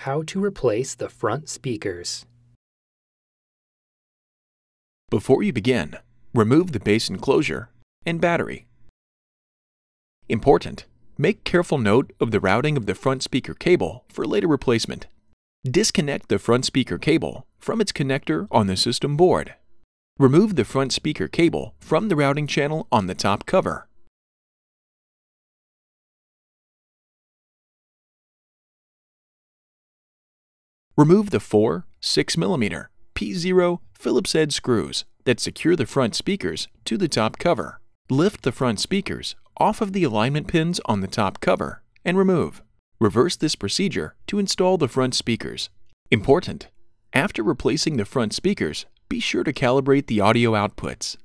How to replace the front speakers. Before you begin, remove the base enclosure and battery. Important: make careful note of the routing of the front speaker cable for later replacement. Disconnect the front speaker cable from its connector on the system board. Remove the front speaker cable from the routing channel on the top cover. Remove the 4 6mm P0 Phillips head screws that secure the front speakers to the top cover. Lift the front speakers off of the alignment pins on the top cover and remove. Reverse this procedure to install the front speakers. Important: after replacing the front speakers, be sure to calibrate the audio outputs.